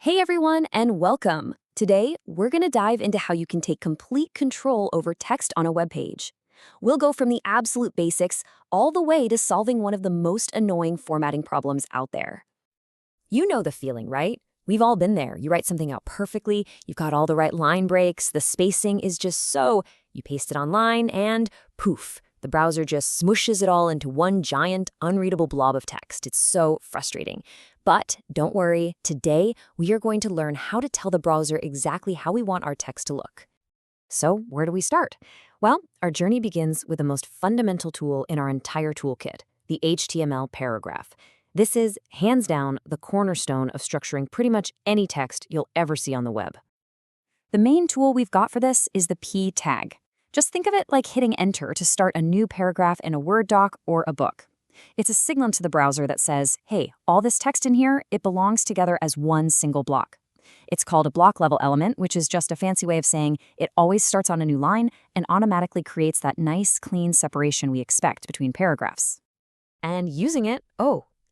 Hey everyone, and welcome. Today, we're going to dive into how you can take complete control over text on a web page. We'll go from the absolute basics all the way to solving one of the most annoying formatting problems out there. You know the feeling, right? We've all been there. You write something out perfectly, you've got all the right line breaks, the spacing is just so. You paste it online, and poof, the browser just smooshes it all into one giant, unreadable blob of text. It's so frustrating. But don't worry, today we are going to learn how to tell the browser exactly how we want our text to look. So, where do we start? Well, our journey begins with the most fundamental tool in our entire toolkit, the HTML paragraph. This is, hands down, the cornerstone of structuring pretty much any text you'll ever see on the web. The main tool we've got for this is the p tag. Just think of it like hitting enter to start a new paragraph in a Word doc or a book. It's a signal to the browser that says, hey, all this text in here, it belongs together as one single block. It's called a block level element, which is just a fancy way of saying it always starts on a new line and automatically creates that nice, clean separation we expect between paragraphs. And using it,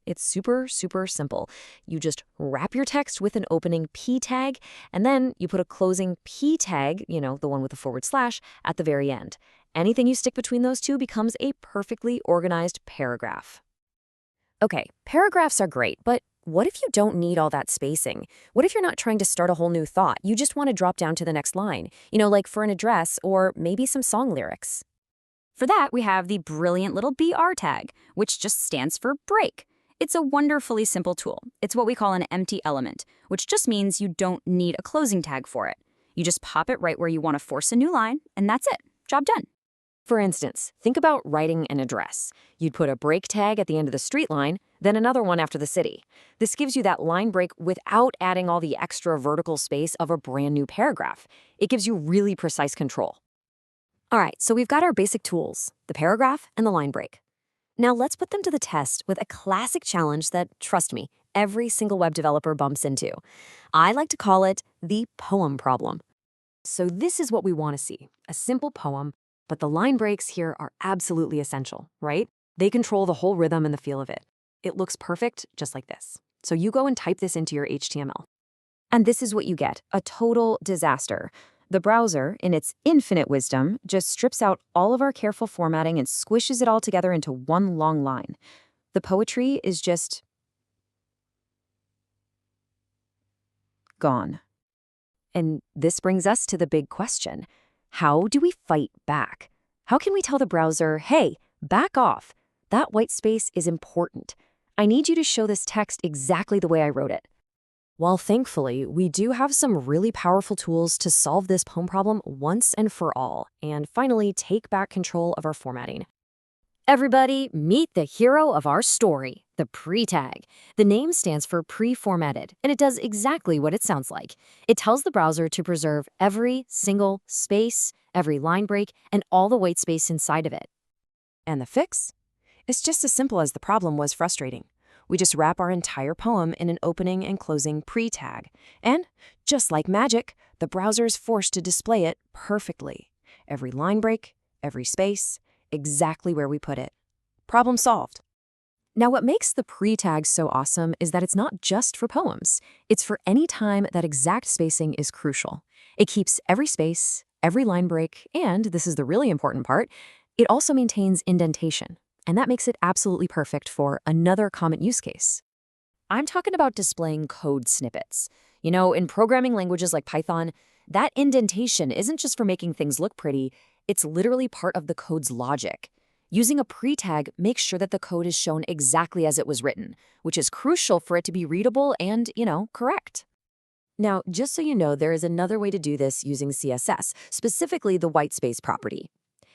it's super, super simple. You just wrap your text with an opening p tag, and then you put a closing p tag, the one with the forward slash, at the very end. Anything you stick between those two becomes a perfectly organized paragraph. Okay, paragraphs are great, but what if you don't need all that spacing? What if you're not trying to start a whole new thought? You just want to drop down to the next line, like for an address or maybe some song lyrics. For that, we have the brilliant little BR tag, which just stands for break. It's a wonderfully simple tool. It's what we call an empty element, which just means you don't need a closing tag for it. You just pop it right where you want to force a new line, and that's it. Job done. For instance, think about writing an address. You'd put a break tag at the end of the street line, then another one after the city. This gives you that line break without adding all the extra vertical space of a brand new paragraph. It gives you really precise control. All right, so we've got our basic tools, the paragraph and the line break. Now let's put them to the test with a classic challenge that, trust me, every single web developer bumps into. I like to call it the poem problem. So this is what we want to see, a simple poem, but the line breaks here are absolutely essential, right? They control the whole rhythm and the feel of it. It looks perfect just like this. So you go and type this into your HTML. And this is what you get, a total disaster. The browser, in its infinite wisdom, just strips out all of our careful formatting and squishes it all together into one long line. The poetry is just gone. And this brings us to the big question. How do we fight back? How can we tell the browser, hey, back off? That white space is important. I need you to show this text exactly the way I wrote it. While thankfully, we do have some really powerful tools to solve this poem problem once and for all, and finally take back control of our formatting. Everybody, meet the hero of our story, the pre-tag. The name stands for pre-formatted, and it does exactly what it sounds like. It tells the browser to preserve every single space, every line break, and all the white space inside of it. And the fix? It's just as simple as the problem was frustrating. We just wrap our entire poem in an opening and closing pre-tag. And, just like magic, the browser is forced to display it perfectly. Every line break, every space, exactly where we put it. Problem solved. Now, what makes the pre-tag so awesome is that it's not just for poems. It's for any time that exact spacing is crucial. It keeps every space, every line break, and, this is the really important part, it also maintains indentation. And that makes it absolutely perfect for another common use case. I'm talking about displaying code snippets. In programming languages like Python, that indentation isn't just for making things look pretty, it's literally part of the code's logic. Using a pre-tag makes sure that the code is shown exactly as it was written, which is crucial for it to be readable and, correct. Now, just so you know, there is another way to do this using CSS, specifically the whitespace property.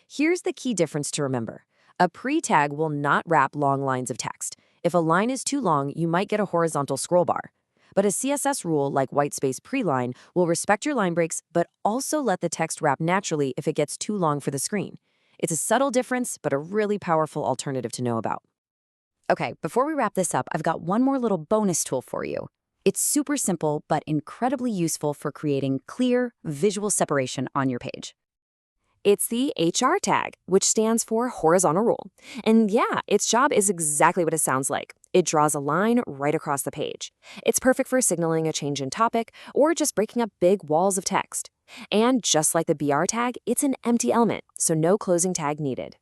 Here's the key difference to remember. A pre-tag will not wrap long lines of text. If a line is too long, you might get a horizontal scroll bar. But a CSS rule like whitespace preline will respect your line breaks, but also let the text wrap naturally if it gets too long for the screen. It's a subtle difference, but a really powerful alternative to know about. Okay, before we wrap this up, I've got one more little bonus tool for you. It's super simple, but incredibly useful for creating clear, visual separation on your page. It's the HR tag, which stands for horizontal rule. And yeah, its job is exactly what it sounds like. It draws a line right across the page. It's perfect for signaling a change in topic or just breaking up big walls of text. And just like the BR tag, it's an empty element, so no closing tag needed.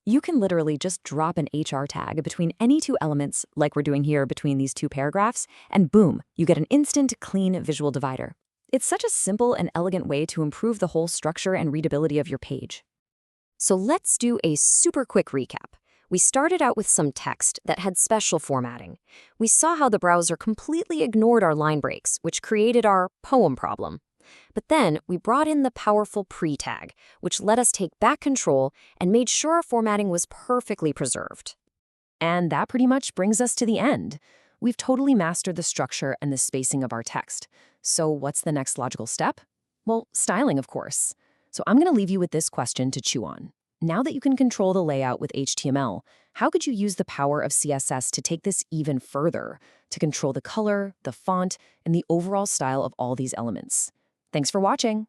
You can literally just drop an HR tag between any two elements, like we're doing here between these two paragraphs, and boom, you get an instant, clean visual divider. It's such a simple and elegant way to improve the whole structure and readability of your page. So let's do a super quick recap. We started out with some text that had special formatting. We saw how the browser completely ignored our line breaks, which created our poem problem. But then we brought in the powerful pre tag, which let us take back control and made sure our formatting was perfectly preserved. And that pretty much brings us to the end. We've totally mastered the structure and the spacing of our text. So what's the next logical step? Well, styling, of course. So I'm going to leave you with this question to chew on. Now that you can control the layout with HTML, how could you use the power of CSS to take this even further, to control the color, the font, and the overall style of all these elements? Thanks for watching.